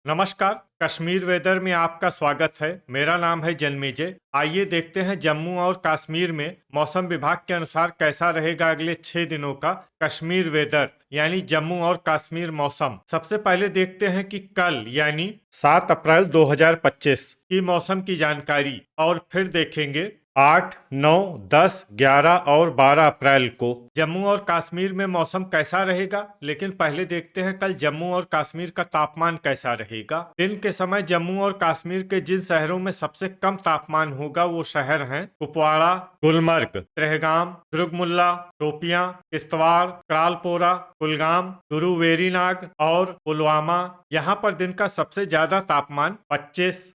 नमस्कार। कश्मीर वेदर में आपका स्वागत है। मेरा नाम है जन्मेजय। आइए देखते हैं जम्मू और कश्मीर में मौसम विभाग के अनुसार कैसा रहेगा अगले 6 दिनों का कश्मीर वेदर यानी जम्मू और कश्मीर मौसम। सबसे पहले देखते हैं कि कल यानी 7 अप्रैल 2025 की मौसम की जानकारी और फिर देखेंगे 8, 9, 10, 11 और 12 अप्रैल को जम्मू और कश्मीर में मौसम कैसा रहेगा। लेकिन पहले देखते हैं कल जम्मू और कश्मीर का तापमान कैसा रहेगा। दिन के समय जम्मू और कश्मीर के जिन शहरों में सबसे कम तापमान होगा वो शहर हैं कुपवाड़ा, गुलमर्ग, त्रेहगाम, दुर्गमुल्ला, शोपियां, किश्तवाड़, त्रालपोरा, कुलगाम, गुरु वेरीनाग और पुलवामा। यहाँ पर दिन का सबसे ज्यादा तापमान 25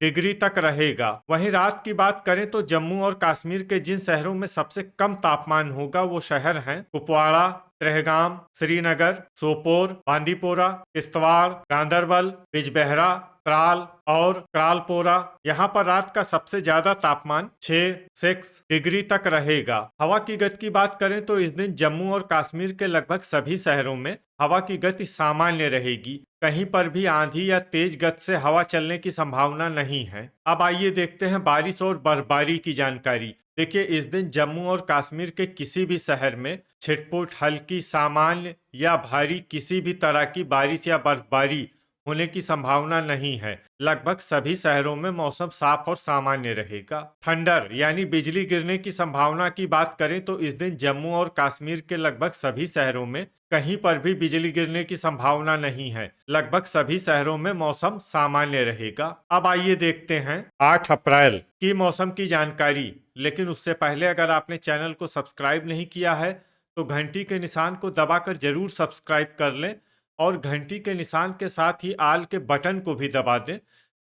डिग्री तक रहेगा। वहीं रात की बात करें तो जम्मू और कश्मीर के जिन शहरों में सबसे कम तापमान होगा वो शहर हैं कुपवाड़ा, त्रेहगाम, श्रीनगर, सोपोर, बांदीपोरा, किश्तवाड़, गांदरबल, बिजबेहरा, त्राल और त्रालपोरा। यहाँ पर रात का सबसे ज्यादा तापमान 6 डिग्री तक रहेगा। हवा की गति की बात करें तो इस दिन जम्मू और कश्मीर के लगभग सभी शहरों में हवा की गति सामान्य रहेगी। कहीं पर भी आंधी या तेज गति से हवा चलने की संभावना नहीं है। अब आइए देखते हैं बारिश और बर्फबारी की जानकारी। देखिए, इस दिन जम्मू और कश्मीर के किसी भी शहर में छिटपुट, हल्की, सामान्य या भारी किसी भी तरह की बारिश या बर्फबारी होने की संभावना नहीं है। लगभग सभी शहरों में मौसम साफ और सामान्य रहेगा। थंडर यानी बिजली गिरने की संभावना की बात करें तो इस दिन जम्मू और कश्मीर के लगभग सभी शहरों में कहीं पर भी बिजली गिरने की संभावना नहीं है। लगभग सभी शहरों में मौसम सामान्य रहेगा। अब आइए देखते हैं 8 अप्रैल की मौसम की जानकारी। लेकिन उससे पहले अगर आपने चैनल को सब्सक्राइब नहीं किया है तो घंटी के निशान को दबाकर जरूर सब्सक्राइब कर लें और घंटी के निशान के साथ ही आल के बटन को भी दबा दें,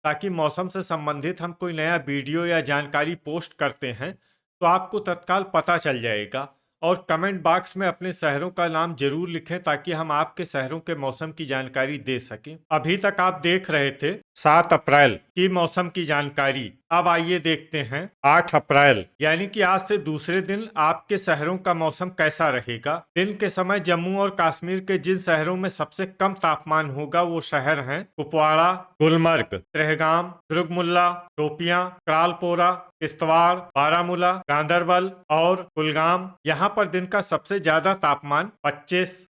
ताकि मौसम से संबंधित हम कोई नया वीडियो या जानकारी पोस्ट करते हैं तो आपको तत्काल पता चल जाएगा। और कमेंट बॉक्स में अपने शहरों का नाम जरूर लिखें ताकि हम आपके शहरों के मौसम की जानकारी दे सकें। अभी तक आप देख रहे थे 7 अप्रैल की मौसम की जानकारी। अब आइए देखते हैं 8 अप्रैल यानी कि आज से दूसरे दिन आपके शहरों का मौसम कैसा रहेगा। दिन के समय जम्मू और कश्मीर के जिन शहरों में सबसे कम तापमान होगा वो शहर हैं कुपवाड़ा, गुलमर्ग, त्रेहगाम, दुर्गमुल्ला, शोपियां, त्रालपोरा, किश्तवाड़, बारामूला, गांदरबल और कुलगाम। यहाँ पर दिन का सबसे ज्यादा तापमान 25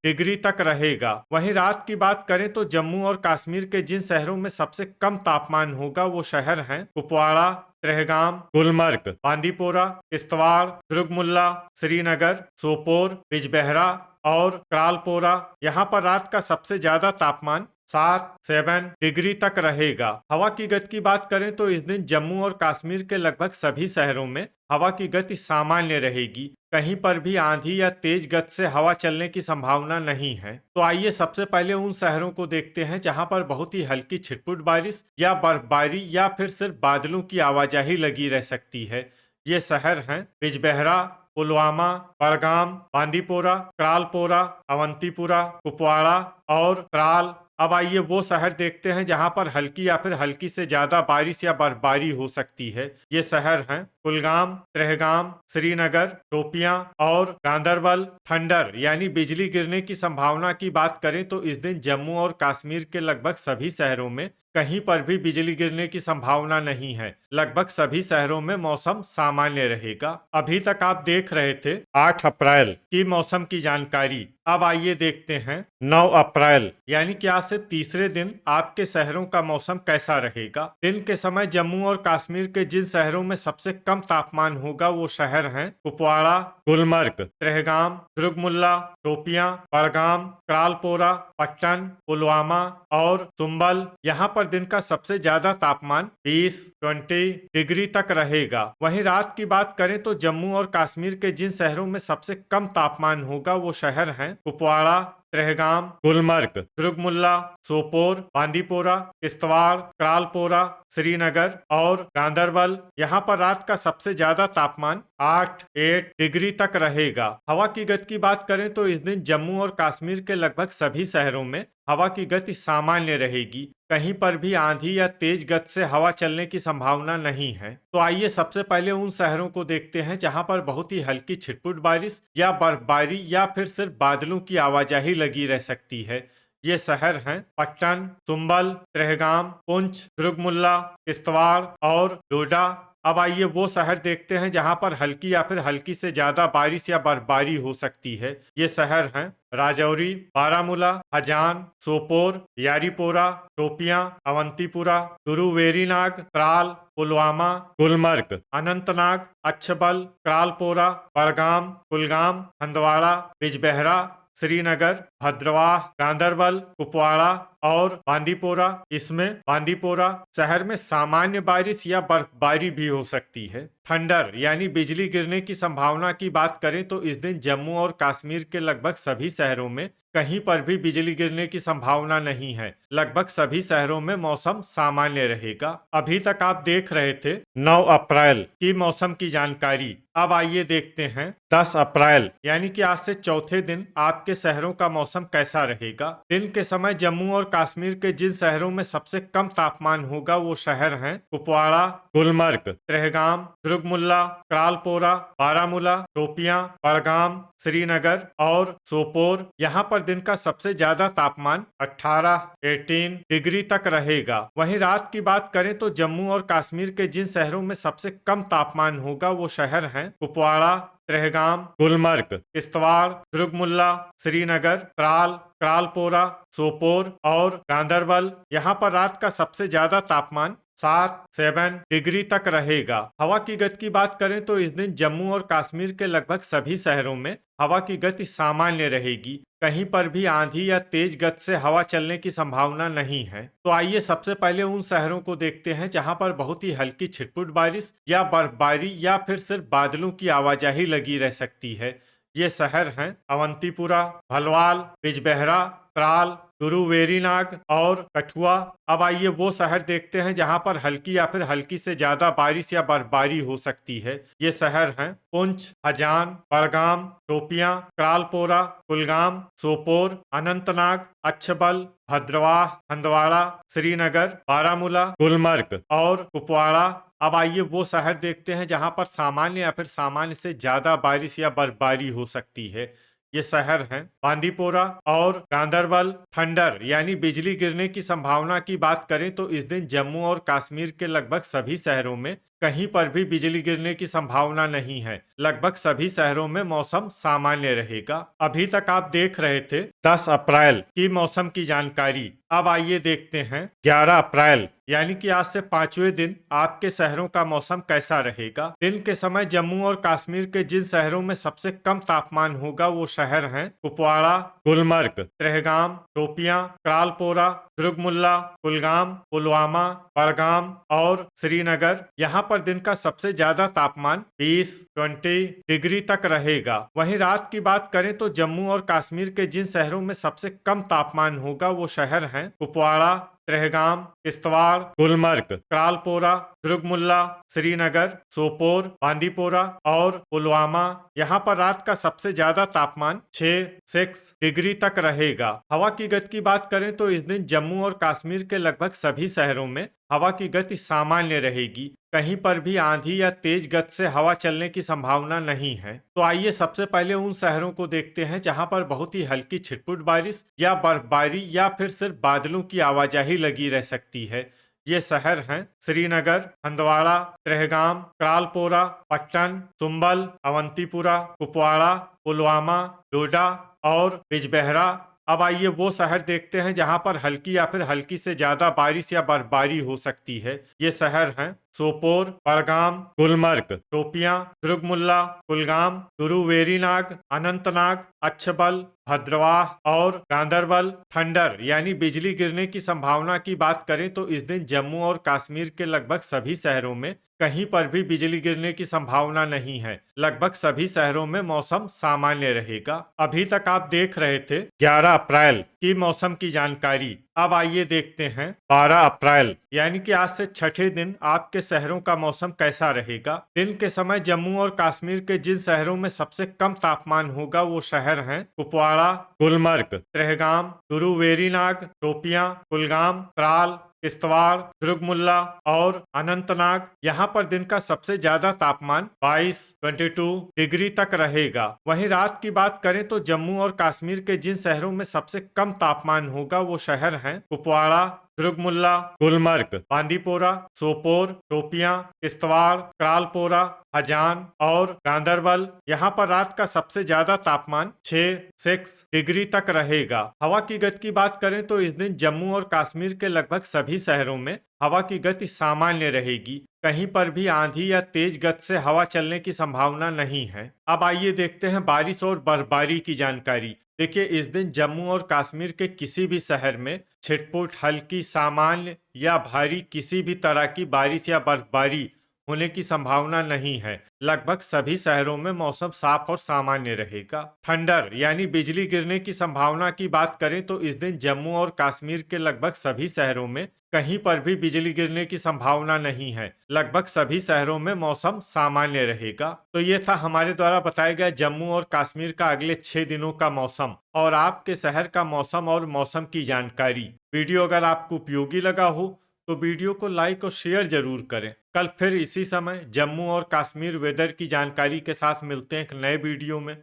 डिग्री तक रहेगा। वहीं रात की बात करें तो जम्मू और कश्मीर के जिन शहरों में सबसे कम तापमान होगा वो शहर हैं कुपवाड़ा, त्रेहगाम, गुलमर्ग, बांदीपोरा, किश्तवाड़, दुर्गमुल्ला, श्रीनगर, सोपोर, बिजबेहरा और त्रालपोरा। यहाँ पर रात का सबसे ज्यादा तापमान 7 डिग्री तक रहेगा। हवा की गति की बात करें तो इस दिन जम्मू और कश्मीर के लगभग सभी शहरों में हवा की गति सामान्य रहेगी। कहीं पर भी आंधी या तेज गति से हवा चलने की संभावना नहीं है। तो आइए सबसे पहले उन शहरों को देखते हैं जहां पर बहुत ही हल्की छिटपुट बारिश या बर्फबारी या फिर सिर्फ बादलों की आवाजाही लगी रह सकती है। ये शहर हैं बिजबेहरा, पुलवामा, बड़गाम, बांदीपोरा, त्रालपोरा, अवंतीपुरा, कुपवाड़ा और त्राल। अब आइए वो शहर देखते हैं जहां पर हल्की या फिर हल्की से ज्यादा बारिश या बर्फबारी हो सकती है। ये शहर हैं कुलगाम, त्रेहगाम, श्रीनगर, शोपियां और गांदरबल। थंडर यानी बिजली गिरने की संभावना की बात करें तो इस दिन जम्मू और कश्मीर के लगभग सभी शहरों में कहीं पर भी बिजली गिरने की संभावना नहीं है। लगभग सभी शहरों में मौसम सामान्य रहेगा। अभी तक आप देख रहे थे 8 अप्रैल की मौसम की जानकारी। अब आइए देखते हैं 9 अप्रैल यानी कि आज से तीसरे दिन आपके शहरों का मौसम कैसा रहेगा। दिन के समय जम्मू और कश्मीर के जिन शहरों में सबसे कम तापमान होगा वो शहर हैं कुपवाड़ा, गुलमर्ग, त्रेहगाम, दुर्गमुल्ला, शोपियां, बड़गाम, त्रालपोरा, पट्टन, पुलवामा और सुंबल। यहाँ पर दिन का सबसे ज्यादा तापमान 20 डिग्री तक रहेगा। वहीं रात की बात करें तो जम्मू और कश्मीर के जिन शहरों में सबसे कम तापमान होगा वो शहर हैं कुपवाड़ा, त्रेहगाम, गुलमर्ग, दुर्गमुल्ला, सोपोर, बांदीपोरा, किश्तवाड़, त्रालपोरा, श्रीनगर और गांदरबल। यहाँ पर रात का सबसे ज्यादा तापमान 8 डिग्री तक रहेगा। हवा की गति की बात करें तो इस दिन जम्मू और कश्मीर के लगभग सभी शहरों में हवा की गति सामान्य रहेगी। कहीं पर भी आंधी या तेज गति से हवा चलने की संभावना नहीं है। तो आइए सबसे पहले उन शहरों को देखते हैं जहां पर बहुत ही हल्की छिटपुट बारिश या बर्फबारी या फिर सिर्फ बादलों की आवाजाही लगी रह सकती है। ये शहर हैं पट्टन, सुंबल, त्रेहगाम, पुंछ, दुर्गमुल्ला, किश्तवाड़ और डोडा। अब आइए वो शहर देखते हैं जहां पर हल्की या फिर हल्की से ज्यादा बारिश या बर्फबारी हो सकती है। ये शहर हैं राजौरी, बारामूला, हजान, सोपोर, यारीपोरा, शोपियां, अवंतीपुरा, गुरुवेरीनाग, त्राल, पुलवामा, गुलमर्ग, अनंतनाग, अच्छबल, क्रालपोरा, बड़गाम, कुलगाम, हंदवाड़ा, बिजबेहरा, श्रीनगर, भद्रवाह, गांदरबल, कुपवाड़ा और बांदीपोरा। इसमें बांदीपोरा शहर में सामान्य बारिश या बर्फबारी भी हो सकती है। थंडर यानी बिजली गिरने की संभावना की बात करें तो इस दिन जम्मू और कश्मीर के लगभग सभी शहरों में कहीं पर भी बिजली गिरने की संभावना नहीं है। लगभग सभी शहरों में मौसम सामान्य रहेगा। अभी तक आप देख रहे थे 9 अप्रैल की मौसम की जानकारी। अब आइए देखते हैं 10 अप्रैल यानी कि आज से चौथे दिन आपके शहरों का मौसम कैसा रहेगा। दिन के समय जम्मू और कश्मीर के जिन शहरों में सबसे कम तापमान होगा वो शहर हैं कुपवाड़ा, गुलमर्ग, त्रेहगाम, दुर्गमुल्ला, क्रालपोरा, बारामूला, शोपियां, बड़गाम, श्रीनगर और सोपोर। यहाँ पर दिन का सबसे ज्यादा तापमान 18 डिग्री तक रहेगा। वहीं रात की बात करें तो जम्मू और कश्मीर के जिन शहरों में सबसे कम तापमान होगा वो शहर हैं कुपवाड़ा, त्रेहगाम, गुलमर्ग, किश्तवाड़, दुर्गमुल्ला, श्रीनगर, त्राल, क्रालपोरा, सोपोर और गांदरबल। यहाँ पर रात का सबसे ज्यादा तापमान 7 डिग्री तक रहेगा। हवा की गति की बात करें तो इस दिन जम्मू और कश्मीर के लगभग सभी शहरों में हवा की गति सामान्य रहेगी। कहीं पर भी आंधी या तेज गति से हवा चलने की संभावना नहीं है। तो आइए सबसे पहले उन शहरों को देखते हैं जहां पर बहुत ही हल्की छिटपुट बारिश या बर्फबारी या फिर सिर्फ बादलों की आवाजाही लगी रह सकती है। ये शहर हैं अवंतीपुरा, भलवाल, बिजबेहरा, त्राल, गुरुवेरीनाग और कठुआ। अब आइए वो शहर देखते हैं जहां पर हल्की या फिर हल्की से ज्यादा बारिश या बर्फबारी हो सकती है। ये शहर हैं पुंछ, हजान, बड़गाम, शोपियां, क्रालपोरा, कुलगाम, सोपोर, अनंतनाग, अच्छबल, भद्रवाह, हंदवाड़ा, श्रीनगर, बारामूला, गुलमर्ग और कुपवाड़ा। अब आइए वो शहर देखते हैं जहां पर सामान्य या फिर सामान्य से ज्यादा बारिश या बर्फबारी हो सकती है। ये शहर हैं बांदीपोरा और गांदरबल। थंडर यानी बिजली गिरने की संभावना की बात करें तो इस दिन जम्मू और कश्मीर के लगभग सभी शहरों में कहीं पर भी बिजली गिरने की संभावना नहीं है। लगभग सभी शहरों में मौसम सामान्य रहेगा। अभी तक आप देख रहे थे 10 अप्रैल की मौसम की जानकारी। अब आइए देखते हैं 11 अप्रैल यानी कि आज से 5वें दिन आपके शहरों का मौसम कैसा रहेगा। दिन के समय जम्मू और कश्मीर के जिन शहरों में सबसे कम तापमान होगा वो शहर हैं कुपवाड़ा, गुलमर्ग, त्रेहगाम, शोपियां, क्रालपोरा, दुर्गमुल्ला, कुलगाम, पुलवामा, बड़गाम और श्रीनगर। यहाँ पर दिन का सबसे ज्यादा तापमान 20 डिग्री तक रहेगा। वहीं रात की बात करें तो जम्मू और कश्मीर के जिन शहरों में सबसे कम तापमान होगा वो शहर हैं कुपवाड़ा, त्रेहगाम, किश्तवाड़, गुलमर्ग, क्रालपोरा, दुर्गमुल्ला, श्रीनगर, सोपोर, बांदीपोरा और पुलवामा। यहाँ पर रात का सबसे ज्यादा तापमान 6 डिग्री तक रहेगा। हवा की गति की बात करें तो इस दिन जम्मू और कश्मीर के लगभग सभी शहरों में हवा की गति सामान्य रहेगी। कहीं पर भी आंधी या तेज गति से हवा चलने की संभावना नहीं है। तो आइए सबसे पहले उन शहरों को देखते हैं जहां पर बहुत ही हल्की छिटपुट बारिश या बर्फबारी या फिर सिर्फ बादलों की आवाजाही लगी रह सकती है। ये शहर हैं श्रीनगर, हंदवाड़ा, त्रेहगाम, क्रालपोरा, पट्टन, सुंबल, अवंतीपुरा, कुपवाड़ा, पुलवामा, डोडा और बिजबेहरा। अब आइए वो शहर देखते हैं जहां पर हल्की या फिर हल्की से ज्यादा बारिश या बर्फबारी हो सकती है। ये शहर हैं सोपोर, बड़गाम, गुलमर्ग, शोपियां, दुर्गमुल्ला, कुलगाम, गुरुवेरीनाग, अनंतनाग, अच्छबल, भद्रवाह और गांदरबल। थंडर यानी बिजली गिरने की संभावना की बात करें तो इस दिन जम्मू और कश्मीर के लगभग सभी शहरों में कहीं पर भी बिजली गिरने की संभावना नहीं है। लगभग सभी शहरों में मौसम सामान्य रहेगा। अभी तक आप देख रहे थे 11 अप्रैल की मौसम की जानकारी। अब आइए देखते हैं 12 अप्रैल यानी कि आज से छठे दिन आपके आपके शहरों का मौसम कैसा रहेगा। दिन के समय जम्मू और कश्मीर के जिन शहरों में सबसे कम तापमान होगा वो शहर हैं कुपवाड़ा, गुलमर्ग, त्रेहगाम, गुरुवेरीनाग, शोपियां, कुलगाम, त्राल, किश्तवाड़, दुर्गमुल्ला और अनंतनाग। यहाँ पर दिन का सबसे ज्यादा तापमान 22 डिग्री तक रहेगा। वहीं रात की बात करें तो जम्मू और कश्मीर के जिन शहरों में सबसे कम तापमान होगा वो शहर हैं कुपवाड़ा, दुर्गमुल्ला, गुलमर्ग, बांदीपोरा, सोपोर, शोपियां, किश्तवाड़, क्रालपोरा, हजान और गांदरबल। यहाँ पर रात का सबसे ज्यादा तापमान 6 डिग्री तक रहेगा। हवा की गति की बात करें तो इस दिन जम्मू और कश्मीर के लगभग सभी शहरों में हवा की गति सामान्य रहेगी। कहीं पर भी आंधी या तेज गति से हवा चलने की संभावना नहीं है। अब आइए देखते हैं बारिश और बर्फबारी की जानकारी। देखिए, इस दिन जम्मू और कश्मीर के किसी भी शहर में छिटपुट, हल्की, सामान्य या भारी किसी भी तरह की बारिश या बर्फबारी होने की संभावना नहीं है। लगभग सभी शहरों में मौसम साफ और सामान्य रहेगा। थंडर यानी बिजली गिरने की संभावना की बात करें तो इस दिन जम्मू और कश्मीर के लगभग सभी शहरों में कहीं पर भी बिजली गिरने की संभावना नहीं है। लगभग सभी शहरों में मौसम सामान्य रहेगा। तो ये था हमारे द्वारा बताया गया जम्मू और कश्मीर का अगले 6 दिनों का मौसम और आपके शहर का मौसम और मौसम की जानकारी। वीडियो अगर आपको उपयोगी लगा हो तो वीडियो को लाइक और शेयर जरूर करें। कल फिर इसी समय जम्मू और कश्मीर वेदर की जानकारी के साथ मिलते हैं एक नए वीडियो में।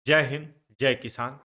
जय हिंद, जय किसान।